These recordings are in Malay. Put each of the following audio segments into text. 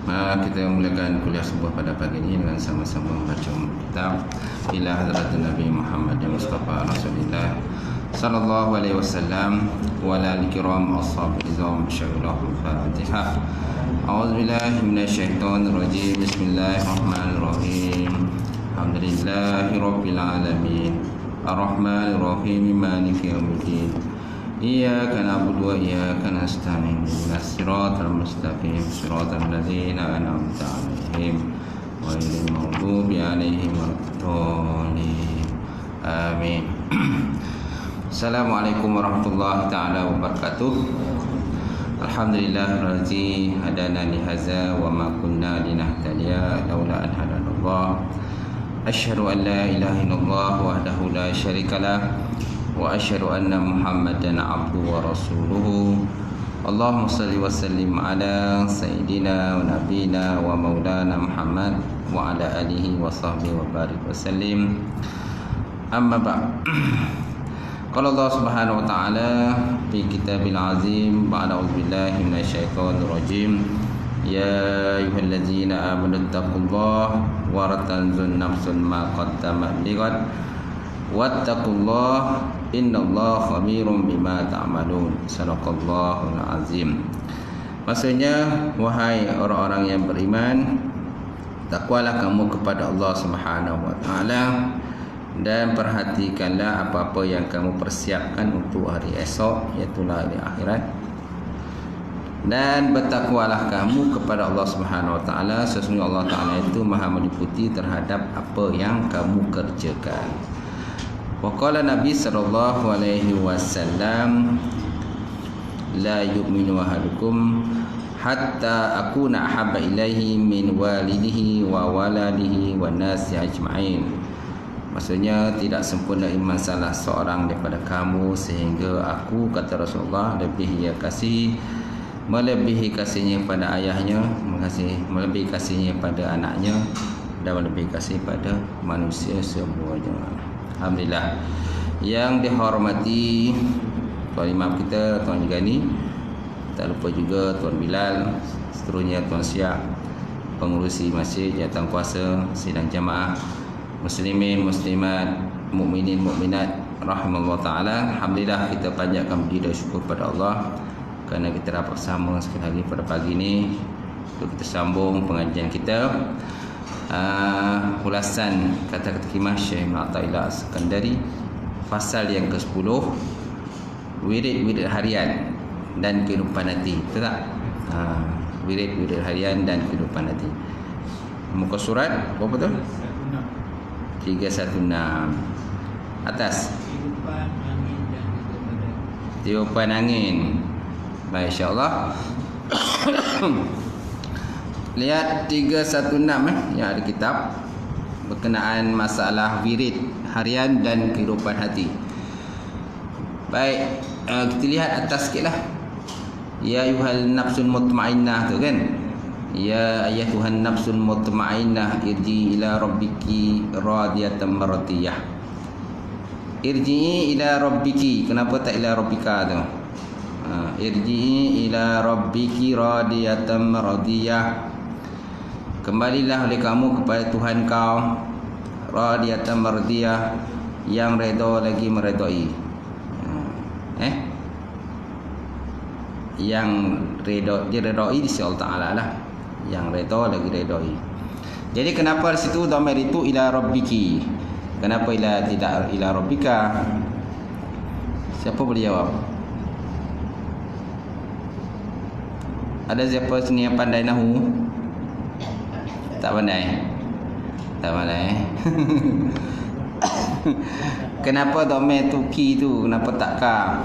Kita mulakan kuliah sebuah pada pagi ini dengan sama-sama membaca kitab ila hadratin Nabi Muhammad Mustafa Rasulullah sallallahu alaihi wasallam wa ala al-kiram ashabi izam syaikhul Fatihah. A'udzubillahi minasyaitonir rajim. Bismillahirrahmanirrahim. Alhamdulillahirabbil alamin. Arrahmanir rahim. Maliki yaumiddin. Iyyaka na'budu wa iyyaka nasta'in. Ihdinas siratal mustaqim. Siratal ladzina an'amta 'alaihim ghairil maghdubi 'alaihim waladdallin. Amin. Assalamualaikum warahmatullahi taala wabarakatuh. Alhamdulillahirladzi hadana li hadza wa ma kunna linahtadiya laula an hadanallah. Asyhadu an la ilaha illallah wahdahu la syarikalah wa asyhadu anna Muhammadan abduhu wa rasuluhu. Allahumma salli wa sallim ala sayyidina wa nabiyina wa maulana Muhammad wa ala alihi wa sahbihi wa barik wa sallim. Amma ba'd. Qala Allah Subhanahu wa ta'ala fi kitabil azim ba'da auzubillahi minasyaitonir rajim. Ya ayyuhallazina amanu taqullaha wa tanzur nafsun ma qaddamat lighad wattaqullaha innallaha khabirum bima ta'malun. Sadaqallahul azim. Maksudnya, wahai orang-orang yang beriman, takwalah kamu kepada Allah Subhanahu wa taala dan perhatikanlah apa-apa yang kamu persiapkan untuk hari esok, iaitu hari akhirat. Dan bertakwalah kamu kepada Allah Subhanahu wa taala, sesungguhnya Allah taala itu Maha meliputi terhadap apa yang kamu kerjakan. Wa qala Nabi sallallahu alaihi wasallam, la yu'minu ahadukum hatta akuna ahabba ilaihi min walidihi wa waladihi wan nasi ajma'in. Maksudnya, tidak sempurna iman salah seorang daripada kamu sehingga aku, kata Rasulullah, melebihi kasihnya pada ayahnya, melebihi kasihnya pada anaknya, dan melebihi kasih pada manusia semuanya. Alhamdulillah. Yang dihormati Tuan Imam kita, Tuan Jigani, tak lupa juga Tuan Bilal, seterusnya Tuan Syiah, pengurusi masjid, jawatan kuasa, sidang jamaah, muslimin, muslimat, mukminin, mukminat rahimallahu taala. Alhamdulillah, kita panjatkan puji dan syukur pada Allah kerana kita dapat bersama sekali lagi pada pagi ini untuk kita sambung pengajian kita. Ulasan kata-kata khimah Syekh Athaillah As-Sekandari, fasal yang ke-10, wirid-wirid harian dan kehidupan hati. Betul tak? Wirid-wirid harian dan kehidupan hati. Muka surat berapa tu? 316. Atas. Tiupan angin. Baik, insya-Allah. Lihat 316 yang ada kitab berkenaan masalah wirid harian dan kehidupan hati. Baik, kita lihat atas sikitlah. Ya ayyuhal nafsul mutmainnah tu kan. Ya ayyatuhan nafsul mutmainnah irji ila rabbiki radiyatan mardiyah. Irji ila rabbiki, kenapa tak ila rabbika tu? Irji ila rabbiki radiyatan mardiyah. Kembalilah oleh kamu kepada Tuhan kau, radiyatan mardiyah, yang redha lagi meredai. Yang redha, diredai di sisi Allah Taala lah. Yang redha lagi redai. Jadi kenapa di situ dhamir itu ila rabbiki? Kenapa tidak ila rabbika? Siapa boleh jawab? Ada siapa sini yang pandai nahu? Tak pandai. Tak pandai. Kenapa dhamir tu ki tu? Kenapa tak ka?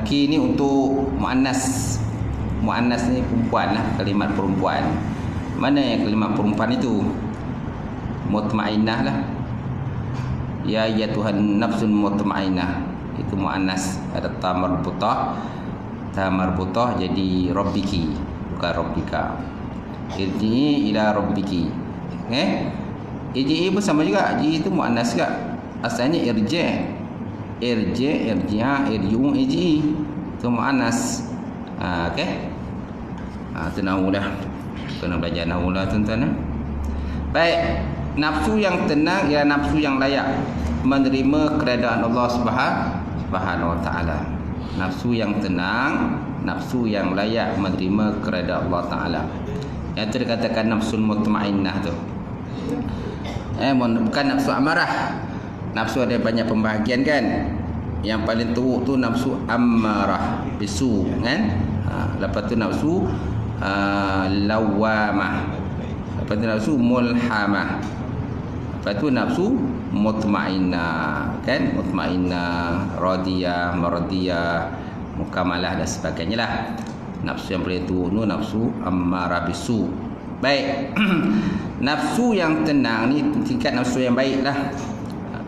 Ki ni untuk muannas. Muannas ni perempuan lah, kalimat perempuan. Mana yang kalimat perempuan itu? Mutmainnah lah. Ya Tuhan nafsun mutmainnah, itu muannas, ada ta marbutah. Ta marbutah jadi rabbiki, bukan rabbika. Irji ila rabbiki. Irji pun sama juga. Irji itu muannas juga. Asalnya irji. Irji'a, irji'u, irji. Itu muannas. Okey. Tu nahu dah. Kena belajar nahu lah tuan-tuan. Baik, nafsu yang tenang ialah nafsu yang layak menerima keredaan Allah Subhanahu wa taala. Nafsu yang tenang, nafsu yang layak menerima keredaan Allah taala. Yang tu dikatakan nafsul mutmainnah tu. Bukan nafsu amarah. Nafsu ada banyak pembahagian kan. Yang paling teruk tu nafsu amarah, bisu kan. Lepas tu nafsu lawamah. Lepas tu nafsu mulhamah. Lepas tu nafsu mutmainnah kan, mutmainnah, radiyah, mardiyah, mukamalah dan sebagainya lah. Nafsu yang paling teruk tu nafsu amarah bisu. Baik. Nafsu yang tenang ni tingkat nafsu yang baik lah.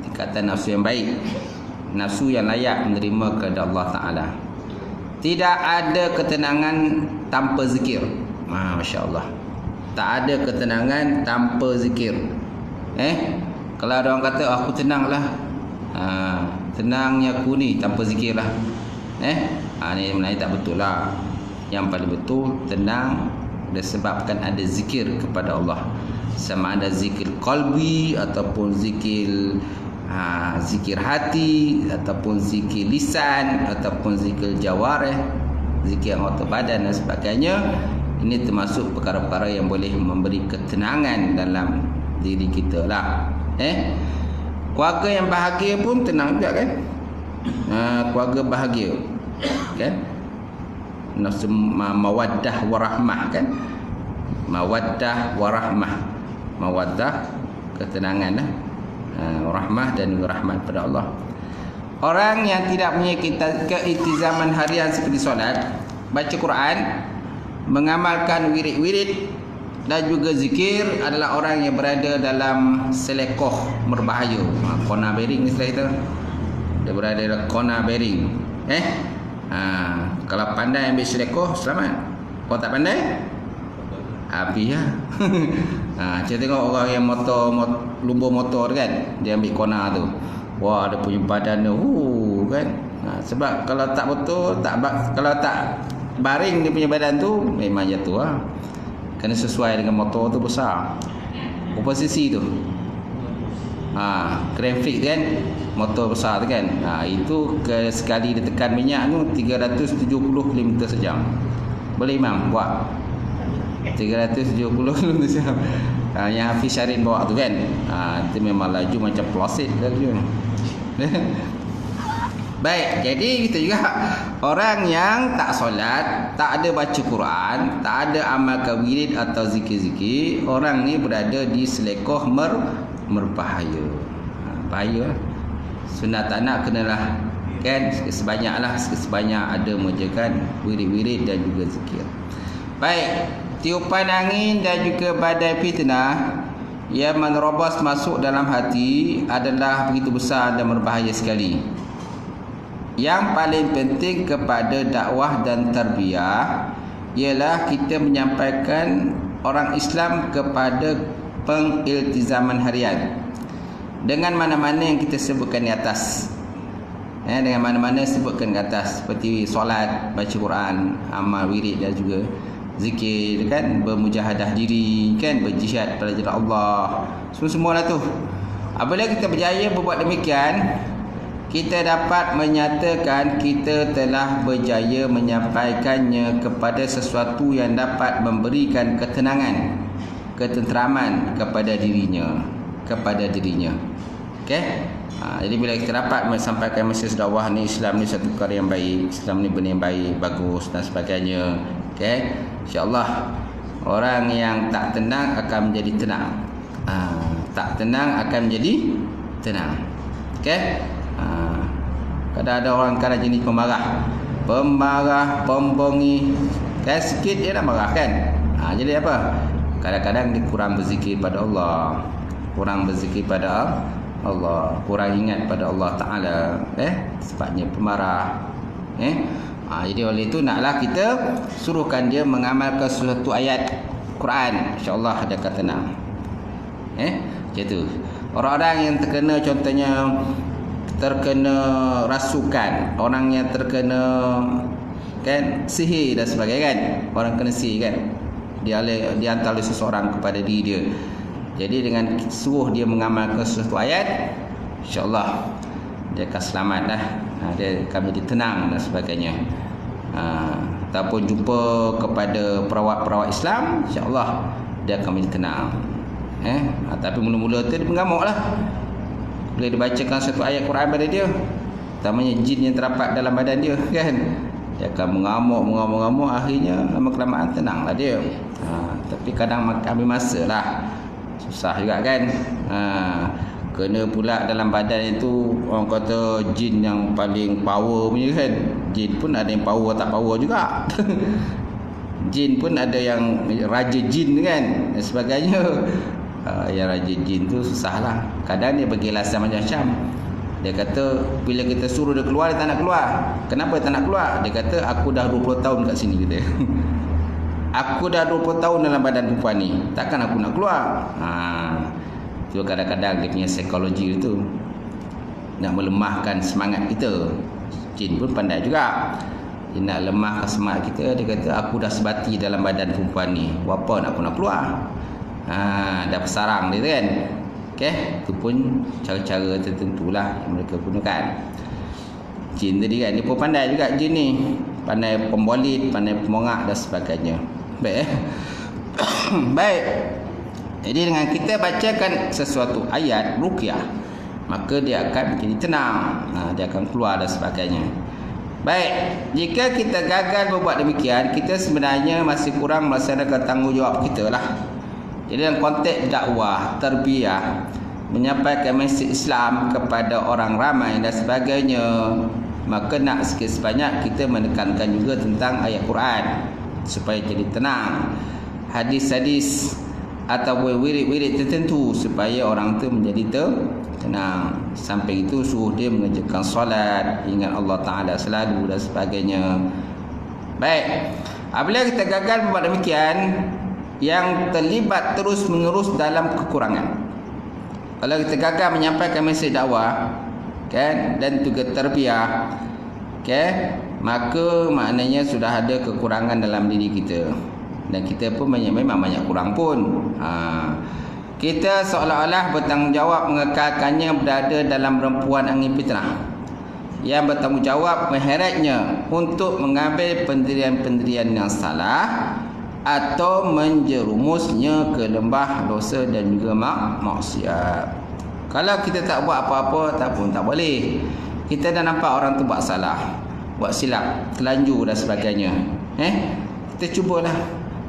Tingkatan nafsu yang baik, nafsu yang layak menerima kepada Allah Ta'ala. Tidak ada ketenangan tanpa zikir. Masya Allah. Tak ada ketenangan tanpa zikir. Kalau ada orang kata aku tenang lah, tenangnya aku ni tanpa zikir lah. Ni sebenarnya tak betul lah. Yang paling betul tenang disebabkan ada zikir kepada Allah. Sama ada zikir qalbi ataupun zikir zikir hati ataupun zikir lisan ataupun zikir jawarih, zikir anggota badan dan sebagainya. Ini termasuk perkara-perkara yang boleh memberi ketenangan dalam diri kita lah. Keluarga yang bahagia pun tenang juga kan. Keluarga bahagia kan, nafsu mawaddah warahmah kan. Mawaddah warahmah, mawaddah ketenangan lah, rahmah dan rahmat pada Allah. Orang yang tidak punya keiltizaman harian seperti solat, baca Quran, mengamalkan wirid-wirid dan juga zikir adalah orang yang berada dalam selekoh berbahaya. Corner bearing istilah kita. Dia berada dalam corner bearing. Kalau pandai ambil selekoh, selamat. Kalau tak pandai, habis lah. Saya tengok orang yang lumba motor kan, dia ambil corner tu. Wah, dia punya badan tu kan. Sebab kalau tak betul, kalau tak baring dia punya badan tu, memang jatuh lah. Kena sesuai dengan motor tu besar. Berapa cc tu? Grafik kan, motor besar tu kan. Itu sekali dia tekan minyak tu 370 km sejam. Boleh Imam buat 370 km sejam. Yang Hafiz Syarin bawa tu kan. Itu memang laju macam pelasit laju. Baik, jadi kita juga orang yang tak solat, tak ada baca Quran, tak ada amalkan wirid atau zikir-zikir, orang ni berada di selekoh berbahaya. Bahaya. Sunat anak kenalah kan sebanyak ada mengerjakan wirid-wirid dan juga zikir. Baik, tiupan angin dan juga badai fitnah yang menerobos masuk dalam hati adalah begitu besar dan berbahaya sekali. Yang paling penting kepada dakwah dan tarbiyah ialah kita menyampaikan orang Islam kepada pengiltizaman harian dengan mana-mana yang kita sebutkan di atas. Dengan mana-mana sebutkan di atas, seperti solat, baca Quran, amal wirid dan juga zikir kan, bermujahadah diri kan, berjihad pada jalan Allah. Semua-semualah tu. Apabila kita berjaya berbuat demikian, kita dapat menyatakan kita telah berjaya menyampaikannya kepada sesuatu yang dapat memberikan ketenangan, ketenteraman kepada dirinya. Okey? Jadi bila kita dapat menyampaikan mesej dakwah ni, Islam ni satu perkara yang baik, Islam ni benda yang baik, bagus dan sebagainya. Okey? InsyaAllah orang yang tak tenang akan menjadi tenang. Tak tenang akan menjadi tenang. Okey? Kadang ada orang kadang jenis pemarah, pembongi kan, sikit dia dah marah kan. Jadi apa? Kadang-kadang dia kurang berzikir pada Allah, kurang berzikir pada Allah, kurang ingat pada Allah Ta'ala, sebabnya pemarah. Jadi oleh itu naklah kita suruhkan dia mengamalkan suatu ayat Quran, insya-Allah dia akan tenang. Macam tu. Orang-orang yang terkena, contohnya terkena rasukan, orang yang terkena kan, sihir dan sebagainya kan. Orang kena sihir kan, dia hantar oleh seseorang kepada diri dia. Jadi dengan suruh dia mengamalkan sesuatu ayat, insya-Allah dia akan selamat dah. Dia akan menjadi tenang dan sebagainya. Ataupun jumpa kepada perawat-perawat Islam, insya-Allah dia akan menjadi tenang. Tapi mula-mula tu dia mengamuk lah. Bila dia bacakan satu ayat Quran pada dia, utamanya jin yang terdapat dalam badan dia kan, dia akan mengamuk, akhirnya lama-kelamaan tenanglah dia. Tapi kadang ambil masa lah, susah juga kan. Kena pula dalam badan itu orang kata jin yang paling power punya kan. Jin pun ada yang power tak power juga. Jin pun ada yang raja jin kan dan sebagainya. Yang raja jin tu susah lah. Kadang dia bagi alasan macam-macam. Dia kata bila kita suruh dia keluar, dia tak nak keluar. Kenapa dia tak nak keluar? Dia kata aku dah 20 tahun kat sini kata. Aku dah 20 tahun dalam badan perempuan ni, takkan aku nak keluar. Itu kadang-kadang dia punya psikologi itu nak melemahkan semangat kita. Jin pun pandai juga. Dia nak lemahkan semangat kita. Dia kata aku dah sebati dalam badan perempuan ni, apa nak aku nak keluar. Dah bersarang dia kan. Okey, itu pun cara-cara tertentulah yang mereka gunakan. Jin tadi kan, dia pun pandai juga jin ni. Pandai pembolit, pandai pemongak dan sebagainya. Baik. Baik. Jadi dengan kita bacakan sesuatu ayat ruqyah, maka dia akan menjadi tenang. Dia akan keluar dan sebagainya. Baik, jika kita gagal berbuat demikian, kita sebenarnya masih kurang melaksanakan tanggungjawab kita lah. Jadi dalam konteks dakwah, tarbiyah, menyampaikan mesej Islam kepada orang ramai dan sebagainya, maka nak sikit sebanyak kita menekankan juga tentang ayat Quran supaya jadi tenang. Hadis-hadis atau wirid-wirid tertentu supaya orang tu menjadi tenang. Sampai itu suruh dia mengerjakan solat, ingat Allah Ta'ala selalu dan sebagainya. Baik, apabila kita gagal membuat demikian, yang terlibat terus menerus dalam kekurangan. Kalau kita gagal menyampaikan mesej dakwah kan, dan juga tarbiyah, okay, maka maknanya sudah ada kekurangan dalam diri kita. Dan kita pun memang banyak kurang pun. Kita seolah-olah bertanggungjawab mengekalkannya berada dalam rempuan angin fitnah yang bertanggungjawab mengeratnya untuk mengambil pendirian-pendirian yang salah atau menjerumusnya ke lembah dosa dan juga maksiat. Kalau kita tak buat apa-apa, tak boleh. Kita dah nampak orang tu buat salah, buat silap, terlanjur dan sebagainya. Kita cubalah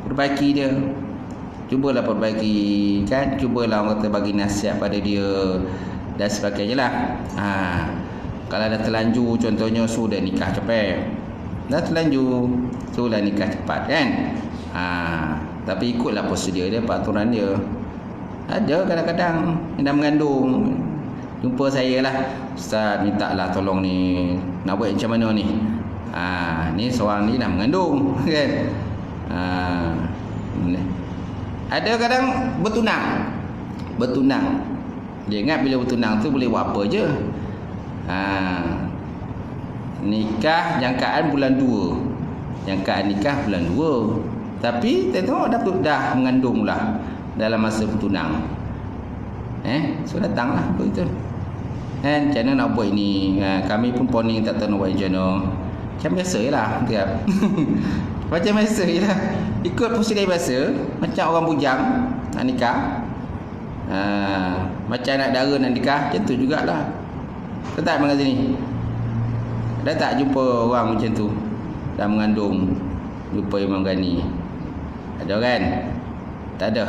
perbaiki dia. Cubalah perbaiki kan, cubalah orang kata bagi nasihat pada dia dan sebagainya lah. Kalau dah terlanjur, contohnya sudah nikah cepat, dah terlanjur, sudah nikah cepat kan. Tapi ikutlah prosedur dia, peraturan dia. Ada kadang-kadang yang dah mengandung, jumpa saya lah, Ustaz minta lah tolong ni, nak buat macam mana ni. Ni seorang ni dah mengandung kan. Ada kadang bertunang. Dia ingat bila bertunang tu boleh buat apa je. Nikah jangkaan bulan 2, jangkaan nikah bulan 2, tapi tengok dah mengandung lah dalam masa bertunang. So datanglah begitu. Macam mana nak buat ni? Kami pun poning tak tahu nak buat macam mana. Macam biasa lah tiap. Macam biasa je lah, ikut prosedur biasa. Macam orang bujang nak nikah, macam anak dara nak nikah, macam tu jugalah. Tetap dengan sini. Ada tak jumpa orang macam tu dah mengandung, jumpa Imam Ghani? Ada kan? Tak ada.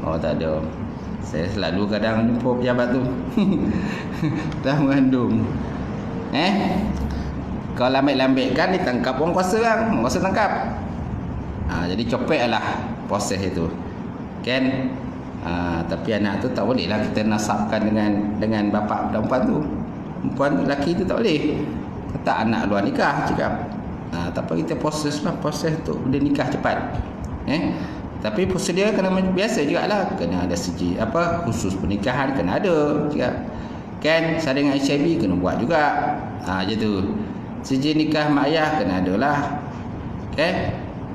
Oh tak ada. Saya selalu kadang jumpa pejabat tu dah mengandung. Kalau lambat-lambat kan ditangkap orang kuasa kan, orang kuasa tangkap. Jadi copet lah proses itu kan. Tapi anak tu tak boleh lah kita nasabkan dengan bapa perempuan tu. Perempuan lelaki tu tak boleh. Kata anak luar nikah cakap. Tak apa, kita proses lah, proses tu dia nikah cepat. Tapi prosedur kena biasa jugalah, kena ada segi khusus pernikahan kena ada cakap. Kan saringan HIV kena buat juga. Je tu. Sijil nikah mak ayah kena adalah.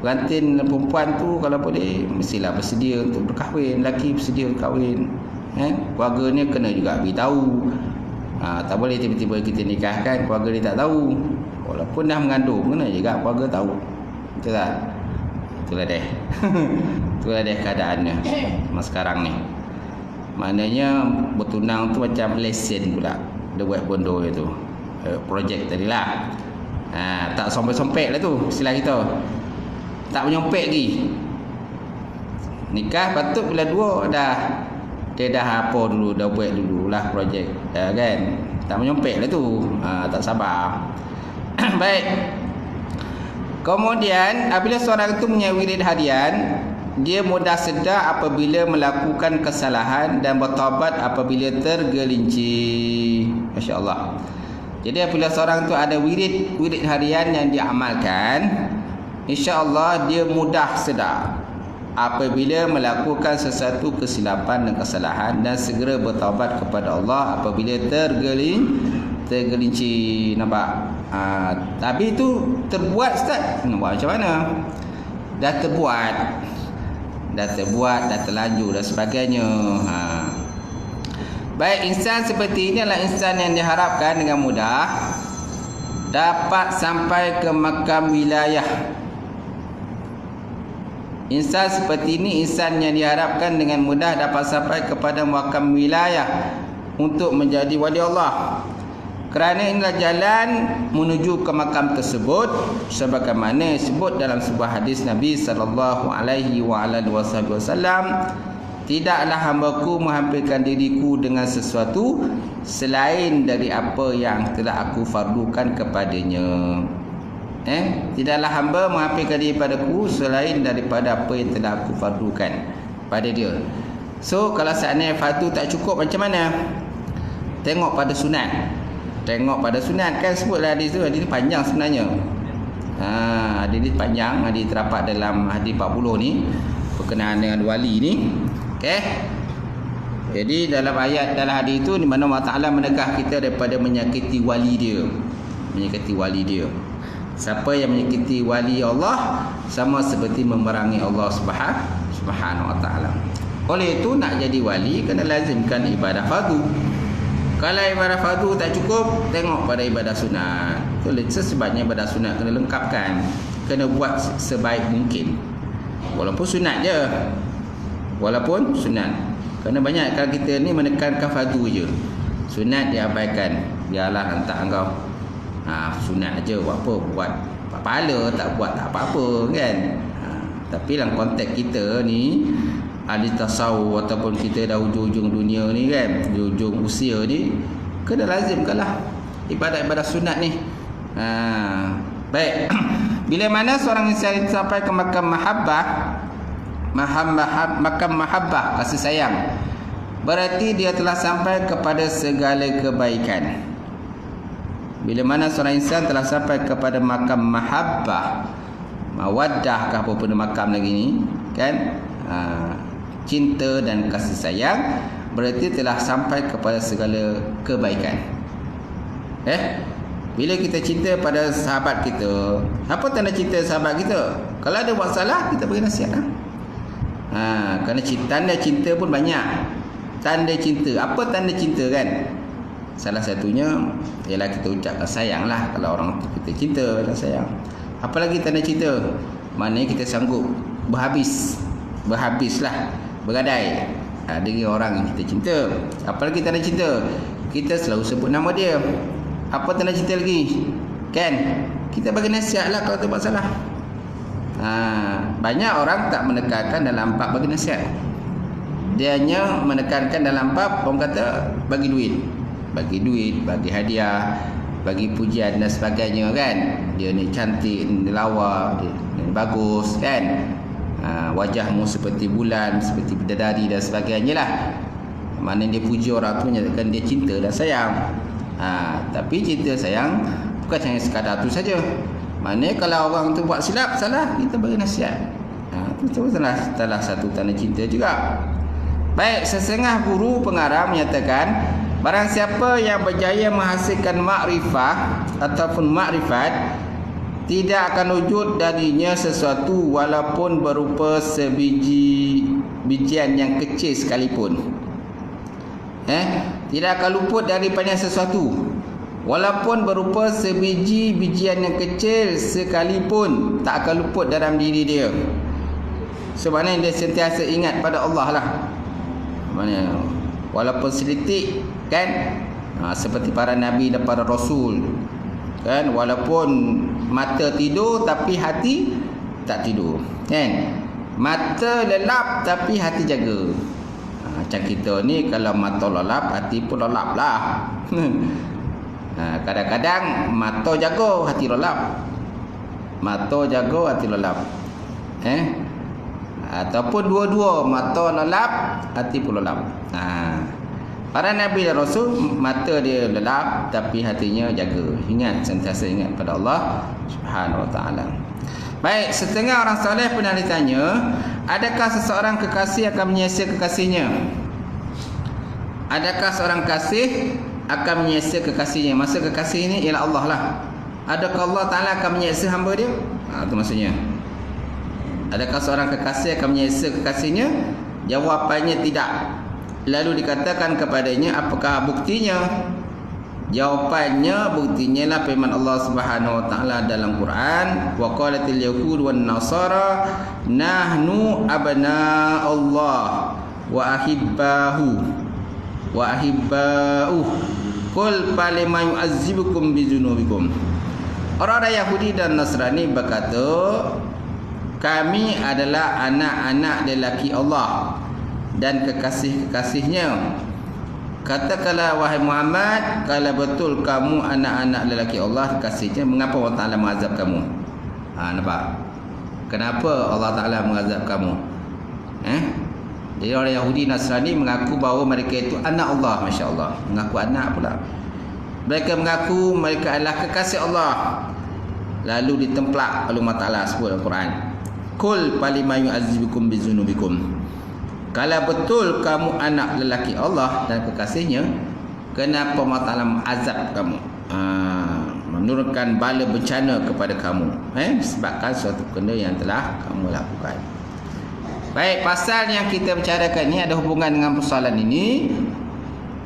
Pengantin perempuan tu kalau boleh mestilah bersedia untuk berkahwin, lelaki bersedia berkahwin. Keluarga ni kena juga beritahu. Tak boleh tiba-tiba kita nikahkan keluarga dia tak tahu. Walaupun dah mengandung kena juga keluarga tahu. Betul tak? Itulah dia. Itulah dia keadaannya masa sekarang ni. Maknanya bertunang tu macam lesen pula. Dia buat bondo itu. Projek tadilah. Tak sompek-sompek lah tu istilah kita. Tak menyompek lagi. Nikah patut bila dua dia dah apa dulu, dah buat dululah projek, kan? Tak menyompek lah tu. Tak sabar. Baik. Kemudian apabila seorang itu punya wirid harian, dia mudah sedar apabila melakukan kesalahan dan bertaubat apabila tergelincir. Masya-Allah. Jadi apabila seorang tu ada wirid harian yang diamalkan, insya-Allah dia mudah sedar apabila melakukan sesuatu kesilapan dan kesalahan dan segera bertaubat kepada Allah apabila tergelincir. Nampak? Tapi itu terbuat, Ustaz. Nak buat macam mana? Dah terbuat, dah terlanjur dan sebagainya. Baik, insan seperti ini adalah insan yang diharapkan dengan mudah dapat sampai ke makam wilayah. Insan seperti ini insan yang diharapkan dengan mudah dapat sampai kepada makam wilayah untuk menjadi wali Allah. Kerana inilah jalan menuju ke makam tersebut sebagaimana disebut dalam sebuah hadis Nabi sallallahu alaihi wasallam, tidaklah hambaku menghampirkan diriku dengan sesuatu selain dari apa yang telah aku fardukan kepadanya. Tidaklah hamba menghampirkan diri padaku selain daripada apa yang telah aku fardukan pada dia. So kalau seandainya fardu tak cukup macam mana? Tengok pada sunat. Kan sebutlah hadis tu. Hadis ni panjang sebenarnya. Hadis ni panjang. Hadis terdapat dalam hadis 40 ni berkenaan dengan wali ni. Jadi dalam hadis itu di mana Allah Taala menegah kita daripada menyakiti wali dia. Siapa yang menyakiti wali Allah sama seperti memerangi Allah Subhanahu wa taala. Oleh itu nak jadi wali kena lazimkan ibadah fardu. Kalau ibadah fardu tak cukup, tengok pada ibadah sunat. Sebabnya ibadah sunat kena lengkapkan. Kena buat sebaik mungkin. Walaupun sunat je. Kerana banyak kalau kita ni menekankan fardu je. Sunat diabaikan. Biarlah hantar engkau. Sunat aja buat apa? Buat pahala, tak buat tak apa-apa kan. Tapi dalam konteks kita ni ahli tasawuf ataupun kita dah hujung-hujung dunia ni kan, hujung usia ni, kena lazimkanlah ibadat-ibadat sunat ni. Baik. Bila mana seorang insan sampai ke makam mahabbah, kasih sayang, berarti dia telah sampai kepada segala kebaikan. Bila mana seorang insan telah sampai kepada makam mahabbah, mawaddah ke apa pun makam lagi ni kan, cinta dan kasih sayang, berarti telah sampai kepada segala kebaikan. Bila kita cinta pada sahabat kita, apa tanda cinta sahabat kita? Kalau ada buat salah, kita bagi nasihat. Kerana tanda cinta pun banyak. Tanda cinta, apa tanda cinta kan? Salah satunya ialah kita ucapkan sayang lah. Kalau orang kita cinta dan sayang. Apalagi tanda cinta, maknanya kita sanggup berhabislah, bergadai dengan orang yang kita cinta. Apalagi tanda cinta, kita selalu sebut nama dia. Apa tanda cinta lagi? Kan? Kita bagi nasihat lah kalau terbuat salah. Banyak orang tak menekankan dalam bab bagi nasihat. Dia hanya menekankan dalam bab orang kata bagi duit, bagi hadiah, bagi pujian dan sebagainya kan. Dia ni cantik, dia lawa, dia bagus kan. Wajahmu seperti bulan, seperti bidadari dan sebagainya lah. Mana dia puji orang tu menyatakan dia cinta dan sayang. Tapi cinta sayang bukan hanya sekadar tu saja. Maknanya kalau orang tu buat silap, salah, kita bagi nasihat. Itu salah satu tanda cinta juga. Baik, sesengah guru pengarang menyatakan Barang siapa yang berjaya menghasilkan makrifah ataupun makrifat, tidak akan wujud darinya sesuatu walaupun berupa sebiji bijian yang kecil sekalipun. Tidak akan luput daripada sesuatu walaupun berupa sebiji bijian yang kecil sekalipun, tak akan luput dalam diri dia. Sebenarnya dia sentiasa ingat pada Allah lah. Mana walaupun selitik kan, seperti para nabi dan para rasul kan, walaupun mata tidur tapi hati tak tidur kan, mata lelap tapi hati jaga. Macam kita ni, kalau mata lelap hati pun lelap lah. Kadang-kadang mata jaga hati lelap, mata jaga hati lelap, ataupun dua-dua, mata lelap hati pun lelap. Para nabi dan rasul mata dia lelap tapi hatinya jaga, ingat, sentiasa ingat pada Allah Subhanahu wa taala. Baik, setengah orang soleh pernah ditanya, adakah seseorang kekasih akan menyia-sia kekasihnya? Adakah seorang kasih akan menyia-sia kekasihnya? Maksud kekasih ini ialah Allah lah. Adakah Allah Ta'ala akan menyia-sia hamba dia? Itu maksudnya. Adakah seorang kekasih akan menyia-sia kekasihnya? Jawapannya tidak. Lalu dikatakan kepadanya, apakah buktinya? Jawapannya, buktinya lah firman Allah Subhanahu wa taala dalam Quran, wa qalatil yahud wan nasara nahnu abna Allah wa ahibba'u qul falima yu'azzibukum bizunubikum. Orang-orang Yahudi dan Nasrani berkata, kami adalah anak-anak lelaki Allah dan kekasih-kekasihnya. Katakanlah wahai Muhammad, kalau betul kamu anak-anak lelaki Allah, kekasihnya, mengapa Allah Ta'ala mengazab kamu? Nampak? Kenapa Allah Ta'ala mengazab kamu? Jadi orang Yahudi Nasrani mengaku bahawa mereka itu anak Allah, Masya Allah. Mengaku anak pula. Mereka mengaku mereka adalah kekasih Allah. Lalu ditemplak oleh Allah Ta'ala sebut dalam Quran, Kul falima yu'azzibukum bizunubikum. Kalau betul kamu anak lelaki Allah dan kekasihnya, kenapa Allah Ta'ala azab kamu? Menurunkan bala bencana kepada kamu, sebabkan suatu benda yang telah kamu lakukan. Baik, pasal yang kita bicarakan ni ada hubungan dengan persoalan ini.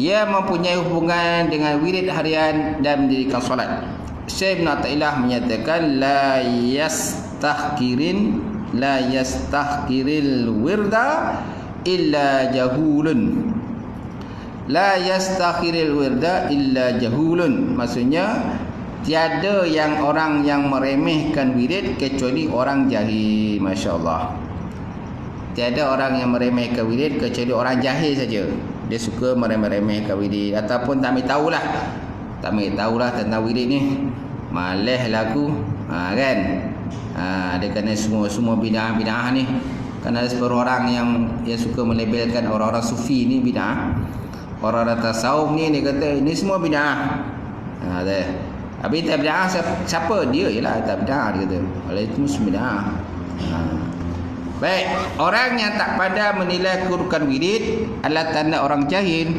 Ia mempunyai hubungan dengan wirid harian dan mendirikan solat. Syekh Ibn Athaillah menyatakan, la yastahkiril wirda illa jahulun. La yastakhiril wirda illa jahulun. Maksudnya tiada yang orang yang meremehkan wirid kecuali orang jahil. Masya Allah. Tiada orang yang meremehkan wirid kecuali orang jahil saja. Dia suka meremeh-remehkan wirid ataupun tak ambil tahulah. Tak ambil tahulah tentang wirid ni. Malah lagu kan. Dia kena semua bid'ah ni. Kan ada separuh orang yang suka melabelkan orang-orang sufi ni bid'ah. Orang-orang tasawuf ni dia kata ini semua bid'ah. Habis tak bid'ah siapa? Dia jelah tak bid'ah, dia kata. Oleh itu semua bid'ah. Baik, orang yang tak pandai menilai kedudukan wirid adalah tanda orang jahil,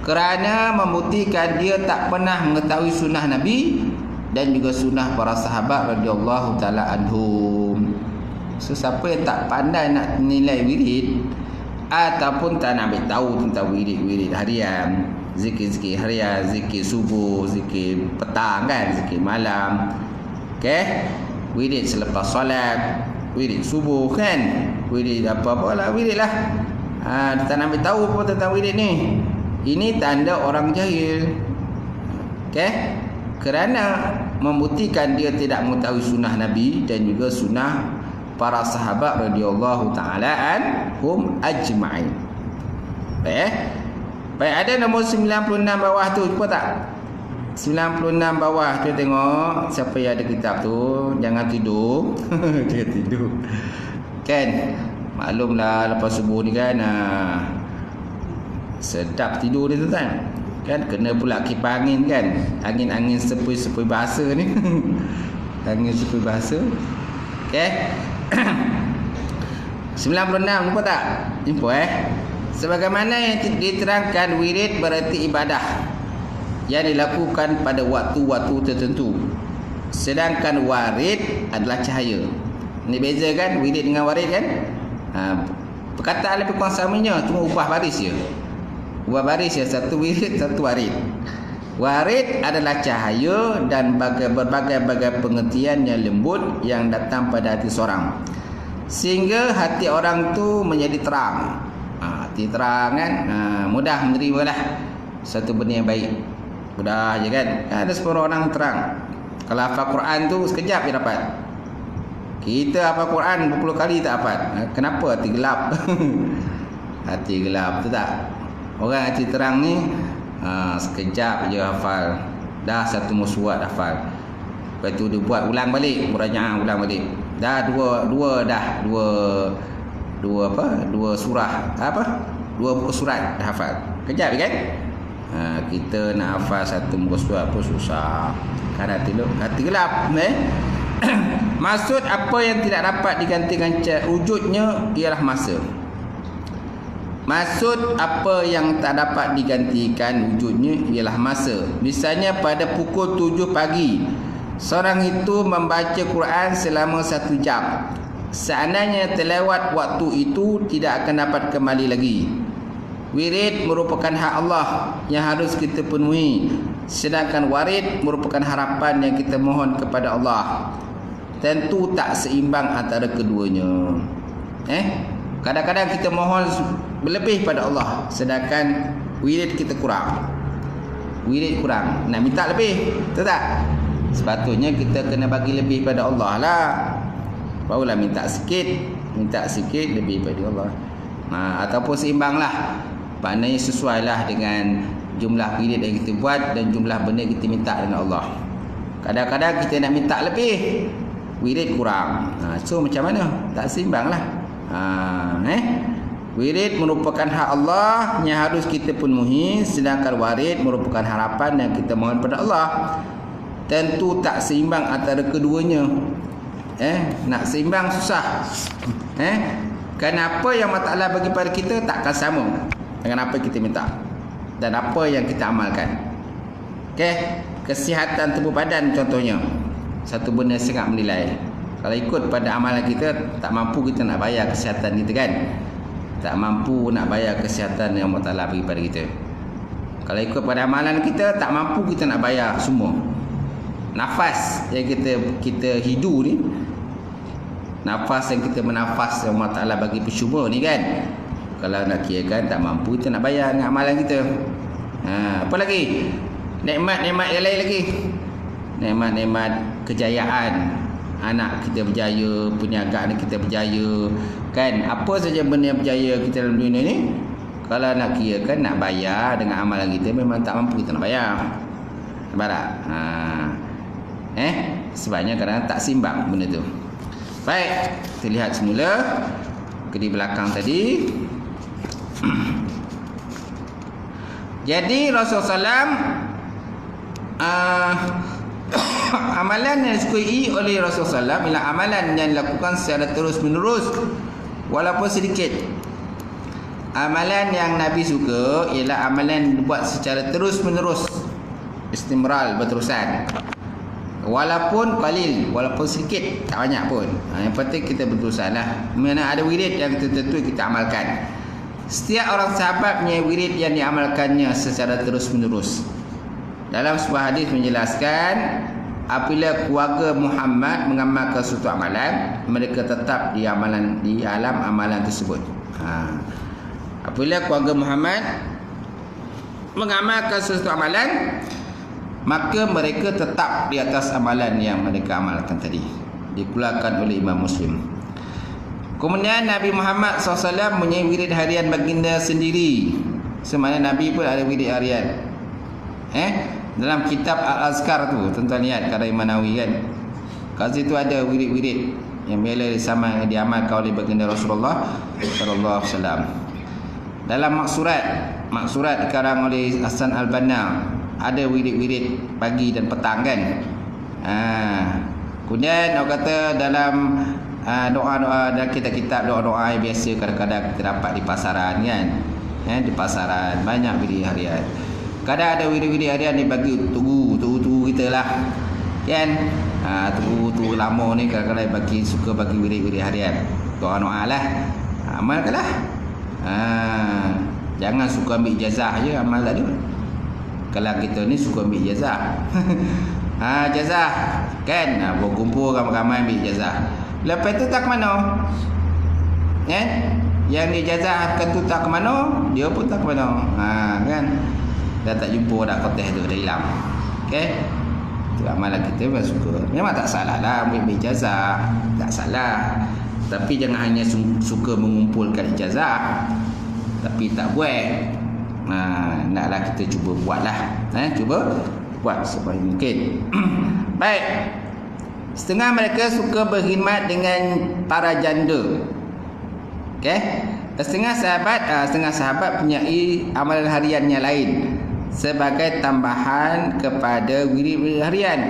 kerana membuktikan dia tak pernah mengetahui sunnah Nabi dan juga sunnah para sahabat radhiyallahu taala anhum. So, siapa yang tak pandai nak nilai wirid ataupun tak nak ambil tahu tentang wirid-wirid harian, zikir-zikir harian, zikir subuh, zikir petang kan, zikir malam, wirid selepas solat, wirid subuh kan, wirid apa-apa lah, wirid lah. Dia tak nak ambil tahu apa tentang wirid ni. Ini tanda orang jahil. Kerana membuktikan dia tidak mengetahui sunnah Nabi dan juga sunnah para sahabat radhiyallahu taala anhum ajma'in. Baik, ada nombor 96 bawah tu, jumpa tak? 96 bawah tu, tengok siapa yang ada kitab tu. Jangan tidur. Jangan tidur kan, maklumlah lepas subuh ni kan, sedap tidur ni tu kan. Kena pula kipas angin kan, angin-angin sepoi-sepoi bahasa ni. Angin sepoi bahasa. 96 lupa tak? Jumpa Sebagaimana yang diterangkan, wirid berarti ibadah yang dilakukan pada waktu-waktu tertentu. Sedangkan warid adalah cahaya. Ini beza kan, wirid dengan warid kan? Perkataan lebih kurang samanya, cuma ubah baris je. Ubah baris je, satu wirid, satu warid. Warid adalah cahaya dan berbagai-bagai pengertian yang lembut yang datang pada hati seorang, sehingga hati orang tu menjadi terang. Hati terang kan, mudah menerimalah satu benda yang baik. Mudah je kan. Ada separuh orang terang. Kalau hafal Quran tu sekejap dia dapat. Kita hafal Quran berpuluh kali tak dapat. Kenapa? Hati gelap. Hati gelap tu tak. Orang hati terang ni sekejap je hafal, dah satu musuat hafal. Lepas tu dia buat ulang balik, murajaah ulang balik. Dah dua surah, dua buku surat dah hafal. Kejap kan? Kita nak hafal satu muka surat pun susah. Kan hati gelap. Maksud apa yang tidak dapat digantikan wujudnya ialah masa. Maksud apa yang tak dapat digantikan wujudnya ialah masa. Misalnya pada pukul 7 pagi, seorang itu membaca Quran selama 1 jam. Seandainya terlewat waktu itu, tidak akan dapat kembali lagi. Wirid merupakan hak Allah yang harus kita penuhi, sedangkan warid merupakan harapan yang kita mohon kepada Allah. Tentu tak seimbang antara keduanya. Kadang-kadang kita mohon berlebih pada Allah, sedangkan wirid kita kurang. Wirid kurang, nak minta lebih, betul tak? Sepatutnya kita kena bagi lebih pada Allah lah. Barulah minta sikit lebih pada Allah. Ataupun seimbang lah. Maknanya sesuai lah dengan jumlah wirid yang kita buat dan jumlah benda kita minta dengan Allah. Kadang-kadang kita nak minta lebih, wirid kurang. So macam mana? Tak seimbang lah. Wirid merupakan hak Allah yang harus kita penuhi, sedangkan warid merupakan harapan yang kita mohon pada Allah. Tentu tak seimbang antara keduanya. Nak seimbang susah. Kerana apa yang Allah Ta'ala bagi pada kita takkan sama dengan apa yang kita minta dan apa yang kita amalkan. Kesihatan tubuh badan contohnya, satu benda sangat menilai. Kalau ikut pada amalan kita, tak mampu kita nak bayar kesihatan kita kan. Tak mampu nak bayar kesihatan yang Allah Ta'ala bagi pada kita. Kalau ikut pada amalan kita, tak mampu kita nak bayar semua. Nafas yang kita hidu ni, nafas yang kita menafas yang Allah Ta'ala bagi percuma ni kan, kalau nak kirakan tak mampu kita nak bayar dengan amalan kita. Apa lagi? Nikmat-nikmat yang lain lagi. Nikmat-nikmat kejayaan, anak kita berjaya, perniagaan kita berjaya kan. Apa saja benda yang berjaya kita dalam dunia ni, kalau nak kirakan nak bayar dengan amalan kita, memang tak mampu kita nak bayar. Nampak tak? Sebabnya kadang tak simbang benda tu. Baik, kita lihat semula di belakang tadi. Jadi Rasulullah SAW amalan yang disukai oleh Rasulullah SAW ialah amalan yang dilakukan secara terus menerus walaupun sedikit. Amalan yang Nabi suka ialah amalan yang dibuat secara terus menerus, istimral, berterusan, walaupun qalil, walaupun sedikit, tak banyak pun. Yang penting kita berterusan lah. Mana ada wirid yang tertentu kita amalkan. Setiap orang sahabat punya wirid yang diamalkannya secara terus menerus. Dalam sebuah hadis menjelaskan, apabila keluarga Muhammad mengamalkan suatu amalan, mereka tetap di alam amalan tersebut. Apabila keluarga Muhammad mengamalkan suatu amalan, maka mereka tetap di atas amalan yang mereka amalkan tadi. Dikeluarkan oleh Imam Muslim. Kemudian Nabi Muhammad SAW mempunyai wirid harian baginda sendiri. Sebenarnya Nabi pun ada wirid harian. Dalam kitab Al-Azkar tu, tuan-tuan lihat Qadar Imam Nawawi kan. Kat situ ada wirid-wirid yang bila sama diamalkan oleh baginda Rasulullah sallallahu alaihi wasallam. Dalam maksurat dikarang oleh Hasan Al-Banna, ada wirid-wirid pagi dan petang kan. Kemudian orang kata dalam doa-doa dan kitab-kitab doa-doa yang biasa kadang-kadang kita dapat di pasaran kan. Di pasaran banyak wirid harian. Kadang ada wirid-wirid harian dia bagi tunggu kita lah. Kan? Tunggu lama ni kadang-kadang suka bagi wirid-wirid harian. Doa-doa lah. Amalkanlah. Jangan suka ambil ijazah je amal tak ada. Kalau kita ni suka ambil ijazah. Ijazah kan, berkumpul ramai-ramai ambil ijazah. Lepas tu tak ke mana? Yang diijazahkan tu tak ke mana, dia pun tak ke mana. Kan? Dah tak jumpa dah kontes tu, dah hilang. Okey. Tu amalan kita memang suka. Memang tak salah lah ambil ijazah, tak salah. Tapi jangan hanya suka mengumpulkan ijazah tapi tak buat. Naklah kita cuba buatlah. Cuba buat sebaik mungkin. Baik. Setengah mereka suka berkhidmat dengan para janda. Okey. Setengah sahabat punyai amalan harian yang lain sebagai tambahan kepada wirid-wirid harian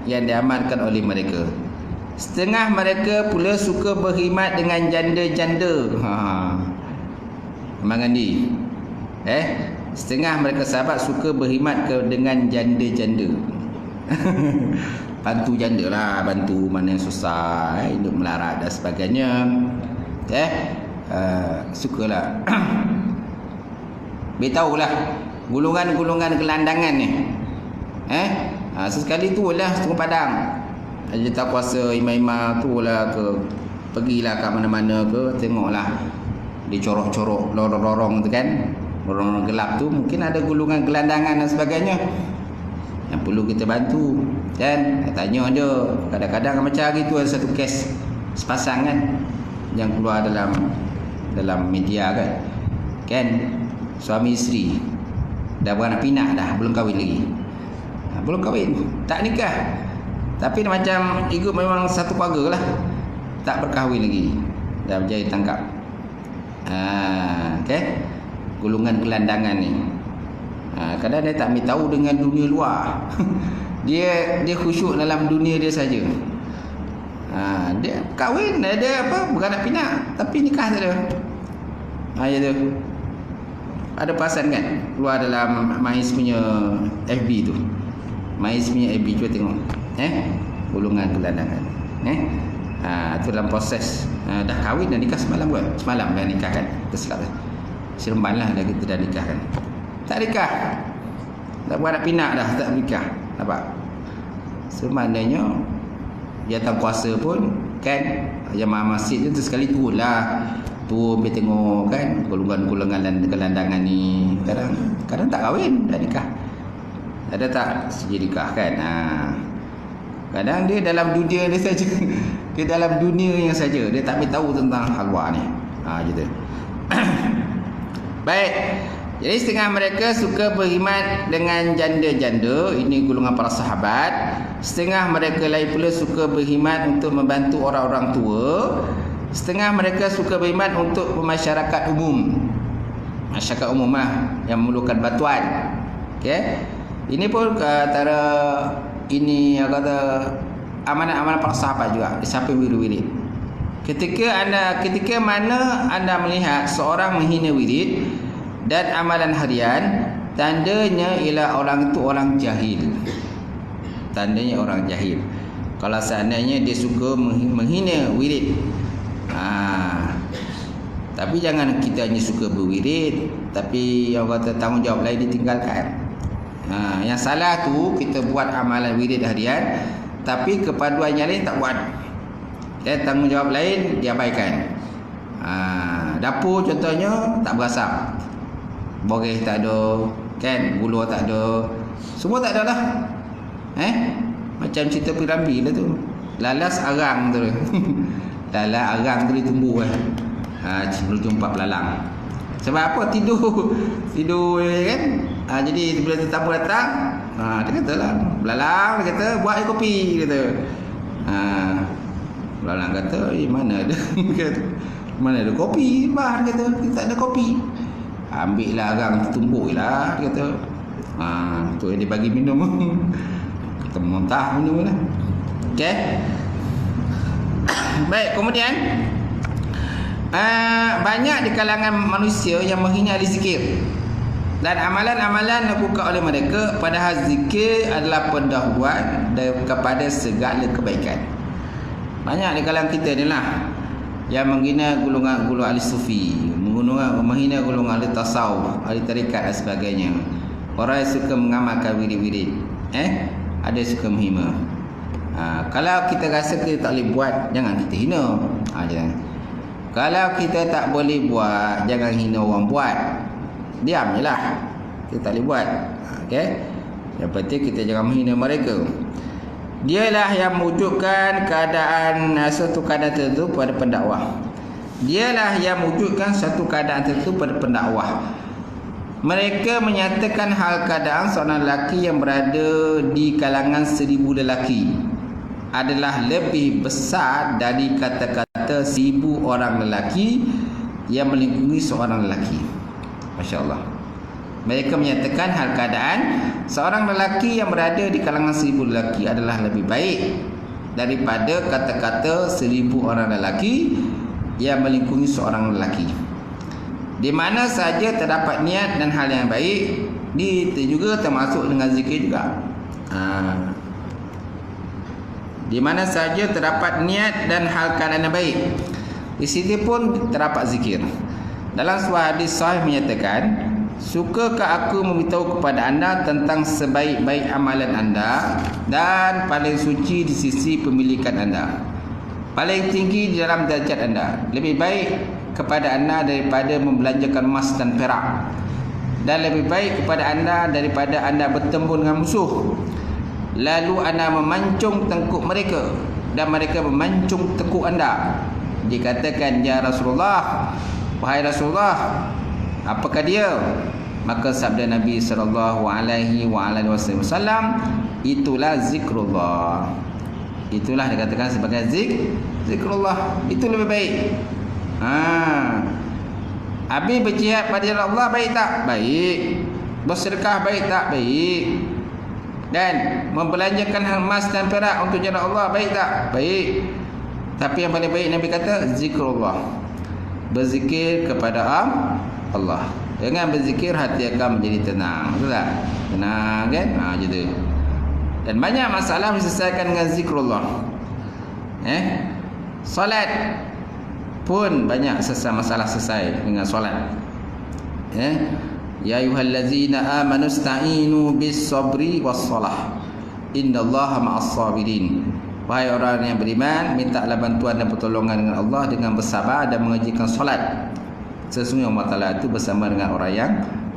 yang diamalkan oleh mereka. Setengah mereka pula suka berkhidmat dengan janda-janda. Imam Ghandi. Setengah mereka sahabat suka berkhidmat dengan janda-janda. Bantu janda lah, bantu mana yang susah, hidup melarat dan sebagainya. Sukalah. Beritahulah golongan-golongan gelandangan ni. Sesekali tu lah setengah Padang. Dia tak kuasa imam-imam tu lah pergilah ke mana-mana ke, tengoklah dia corok-corok lorong-lorong tu kan, lorong gelap tu mungkin ada golongan gelandangan dan sebagainya yang perlu kita bantu kan. Tanya dia, kadang-kadang macam hari tu ada satu kes sepasang kan yang keluar dalam media kan suami isteri dah beranak pinak dah, belum kahwin lagi. Belum kahwin, tak nikah, tapi macam ikut memang satu keluarga lah, tak berkahwin lagi, dah berjaya tangkap. Okay? Golongan gelandangan ni. Kadang dia tak ambil tahu dengan dunia luar. dia khusyuk dalam dunia dia saja. Dia kahwin, dia beranak pinak, tapi nikah tak ada. Ya tu. Ada perasan kan keluar dalam Mais punya FB tu. Mais punya FB, cuba tengok. Golongan gelandangan. Tu dalam proses dah kahwin dan nikah semalam dah nikah kan, tersilap Seremban lah dah kita dah nikah kan, tak nikah, tak beranak pinak dah, tak nikah. Nampak? Sebenarnya jawatan kuasa pun kan, jemaah masjid tu sekali turun pergi tengok kan golongan-golongan gelandangan ni. Kadang tak kahwin dah nikah, ada tak sejak nikah kan. Kadang dia dalam dunia dia saja. Dia dalam dunia yang saja, dia tak tahu tentang hal luar ni. Gitu. Baik. Jadi setengah mereka suka berkhidmat dengan janda-janda, ini golongan para sahabat. Setengah mereka lain pula suka berkhidmat untuk membantu orang-orang tua. Setengah mereka suka berkhidmat untuk masyarakat umum. Masyarakat umum yang memerlukan bantuan. Okey. Ini pun antara ini kata amalan-amalan para sahabat juga, disamping wirid-wirid. Ketika mana anda melihat seorang menghina wirid dan amalan harian, tandanya ialah orang itu orang jahil. Tandanya orang jahil. Kalau seandainya dia suka menghina wirid, tapi jangan kita hanya suka berwirid, tapi yang kata tanggungjawab lain ditinggalkan. Yang salah tu kita buat amalan wirid harian, tapi kepaduan yang lain tak buat. Dan tanggungjawab lain diabaikan. Dapur contohnya tak berasap, boreh tak ada kan, buluh tak ada, semua tak ada lah. Macam cerita Piramli lah tu, lalas arang tu. Lalas arang tu dia tumbuh sebelum jumpa belalang. Sebab apa? Tidur kan. Jadi bila tetamu datang, dia kata lah, belalang, dia kata buat air kopi, kata. Belalang kata, mana ada mana ada kopi, bah, dia kata, kita tak ada kopi. Ambil lah arang, tumbuk lah, dia kata. Tu yang dia bagi minum. Kita muntah minum lah. Okey. Baik, kemudian banyak di kalangan manusia yang menghina ahli zikir. Dan amalan-amalan dilakukan oleh mereka padahal zikir adalah pendahuluan kepada segala kebaikan. Banyak di kalangan kita ni lah yang menghina golongan ahli sufi, menghina golongan ahli tasawuf, ahli tarikat dan sebagainya. Orang yang suka mengamalkan wirid-wirid, ada yang suka menghina. Kalau kita rasa kita tak boleh buat, jangan kita hina. Jangan. Kalau kita tak boleh buat, jangan hina orang buat. Diam je lah. Kita tak boleh buat. Okay? Yang penting kita jangan menghina mereka. Dialah yang mewujudkan satu keadaan tertentu pada pendakwah. Dialah yang mewujudkan satu keadaan tertentu pada pendakwah. Mereka menyatakan hal keadaan seorang lelaki yang berada di kalangan 1000 lelaki adalah lebih besar dari kata-kata 1000 orang lelaki yang melingkungi seorang lelaki. Masya Allah. Mereka menyatakan hal keadaan seorang lelaki yang berada di kalangan 1000 lelaki adalah lebih baik daripada kata-kata 1000 orang lelaki yang melingkungi seorang lelaki. Di mana saja terdapat niat dan hal yang baik, itu juga termasuk dengan zikir juga. Di mana saja terdapat niat dan hal keadaan yang baik, di situ pun terdapat zikir. Dalam sebuah hadis sahih menyatakan, sukakah aku memberitahu kepada anda tentang sebaik-baik amalan anda dan paling suci di sisi pemilikan anda, paling tinggi di dalam derajat anda, lebih baik kepada anda daripada membelanjakan emas dan perak, dan lebih baik kepada anda daripada anda bertempur dengan musuh. Lalu anda memancung tengkuk mereka dan mereka memancung tengkuk anda. Dikatakan, ya Rasulullah, wahai Rasulullah, apakah dia? Maka sabda Nabi SAW, itulah zikrullah. Itulah dikatakan sebagai zikrullah. Itu lebih baik. Habis berjihad pada jalan Allah baik tak? Baik. Bersedekah baik tak? Baik. Dan membelanjakan emas dan perak untuk jalan Allah baik tak? Baik. Tapi yang paling baik Nabi kata zikrullah. Berzikir kepada Allah. Dengan berzikir hati akan menjadi tenang. Betul tak? Tenang kan? Macam tu. Dan banyak masalah diselesaikan dengan zikrullah. Solat pun banyak masalah selesai dengan solat. Ya ayyuhallazina amanu ista'inu bis sabri was salah. Innallaha ma'as sabirin. Wahai orang yang beriman, mintalah bantuan dan pertolongan dengan Allah dengan bersabar dan mengerjakan solat. Sesungguhnya Allah Ta'ala itu bersama dengan orang yang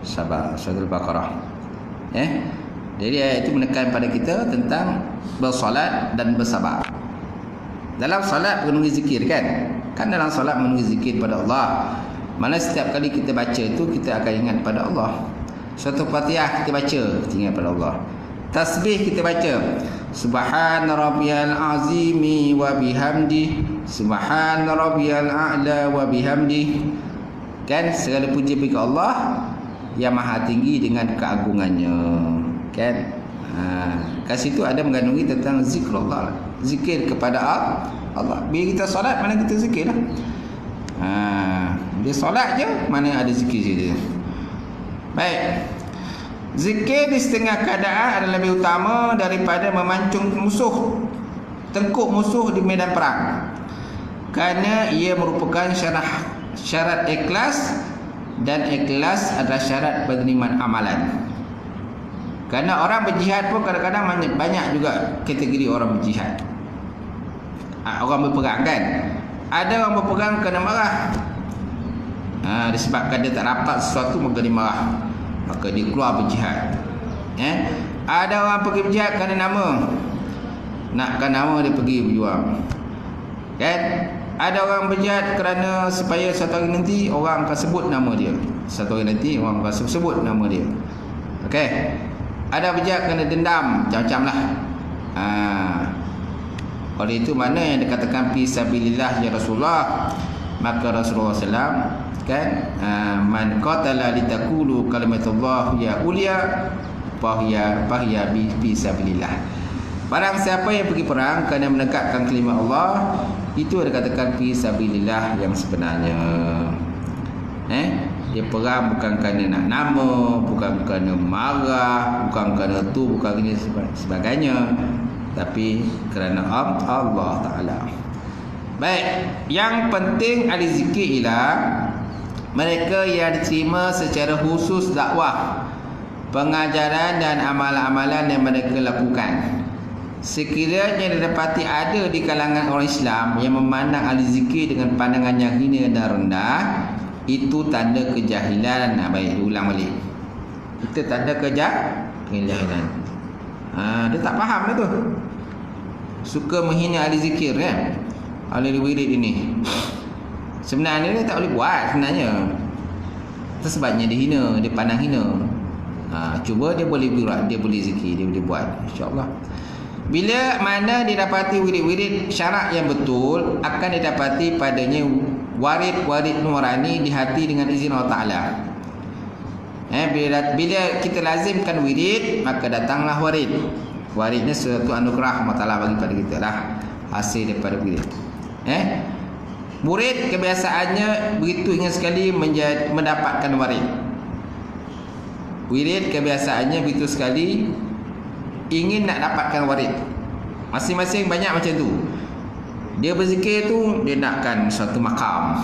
sabar. Surah Al-Baqarah. Jadi ayat itu menekan pada kita tentang bersolat dan bersabar. Dalam solat menunggu zikir kan? Kan dalam solat menunggu zikir pada Allah. Mana setiap kali kita baca itu kita akan ingat pada Allah. Suatu Fatihah kita baca, kita ingat pada Allah. Tasbih kita baca, Subhana rabbiyal azimi wa bihamdi, Subhana rabbiyal a'la wa bihamdi. Kan segala puji bagi Allah yang maha tinggi dengan keagungannya. Kan? Kat situ ada mengandungi tentang zikrullah. Zikir kepada Allah. Bila kita solat, mana kita zikir lah. Dia solat je, mana ada zikir je. Baik. Zikir di setengah keadaan adalah lebih utama daripada memancung musuh, tengkuk musuh di medan perang. Kerana ia merupakan syarat ikhlas, dan ikhlas adalah syarat penerimaan amalan. Kerana orang berjihad pun kadang-kadang banyak juga kategori orang berjihad. Orang berperang kan, ada orang berperang kena marah. Disebabkan dia tak dapat sesuatu maka dia marah, maka dia keluar berjihad. Ada orang pergi berjihad kerana nama, nakkan nama dia pergi berjuang kan. Ada orang berjihad kerana supaya satu hari nanti orang akan sebut nama dia. Satu hari nanti orang akan sebut nama dia. Okey. Ada berjihad kerana dendam, macam-macam lah. Oleh itu mana yang dikatakan fi sabilillah ya Rasulullah, maka Rasulullah SAW kan, man qatala litakulu kalimatullah ya ulia fahiya fi sabilillah. Barang siapa yang pergi perang kerana menegakkan kalimat Allah, Itu ada katakan fi sabilillah yang sebenarnya. Dia perang bukan kerana nak nama, bukan kerana marah, bukan kerana tu, bukan ini sebagainya, tapi kerana Allah Ta'ala. Baik, yang penting ahli zikir ialah mereka yang diterima secara khusus dakwah, pengajaran dan amalan-amalan yang mereka lakukan. Sekiranya didapati ada di kalangan orang Islam yang memandang ahli zikir dengan pandangan yang hina dan rendah, itu tanda kejahilan. Baik, diulang balik. Itu tanda kejahilan. Dia tak faham dah tu. Suka menghina ahli zikir kan, ahli wirid ini. Sebenarnya dia tak boleh buat sebenarnya. Itu sebabnya dia hina, dia pandang hina. Cuba dia boleh wirid, dia boleh zikir, dia boleh buat, insya-Allah. Bila mana didapati wirid-wirid syarak yang betul, akan didapati padanya warid-warid nurani di hati dengan izin Allah Ta'ala. Bila kita lazimkan wirid, maka datanglah warid. Warid ni suatu anugerah Allah Ta'ala bagi pada kita lah, hasil daripada wirid. Murid kebiasaannya begitu ingin sekali mendapatkan warid. Wirid kebiasaannya begitu sekali ingin nak dapatkan warid. Masing-masing banyak macam tu. Dia berzikir tu, dia nakkan suatu makam.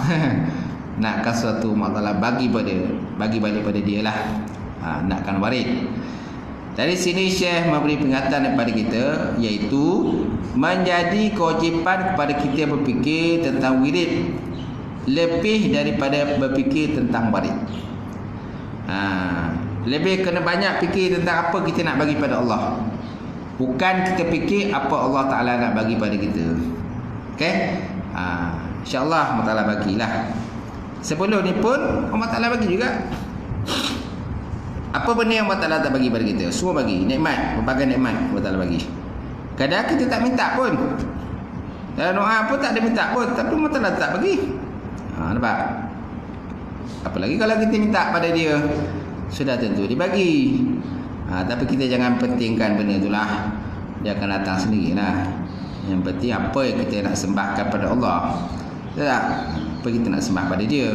Nakkan suatu Allah bagi balik pada dia lah. Nakkan warid. Dari sini Syekh memberi peringatan kepada kita, iaitu menjadi kewajipan kepada kita berfikir tentang wirid lebih daripada berfikir tentang warid. Lebih kena banyak fikir tentang apa kita nak bagi pada Allah, bukan kita fikir apa Allah Ta'ala nak bagi pada kita. Okey? InsyaAllah Allah Ta'ala bagilah. Sebelum ni pun Allah Ta'ala bagi juga. Apa benda yang Allah Ta'ala tak bagi pada kita? Semua bagi. Nikmat, berbagai nikmat Allah Ta'ala bagi. Kadang kita tak minta pun. Dalam doa pun tak ada minta pun, tapi Allah Ta'ala tak bagi. Nampak? Apalagi kalau kita minta pada dia, sudah tentu dibagi. Tapi kita jangan pentingkan benda itulah, dia akan datang sendirilah. Yang penting apa yang kita nak sembahkan pada Allah. Tak? Apa kita nak sembah pada dia.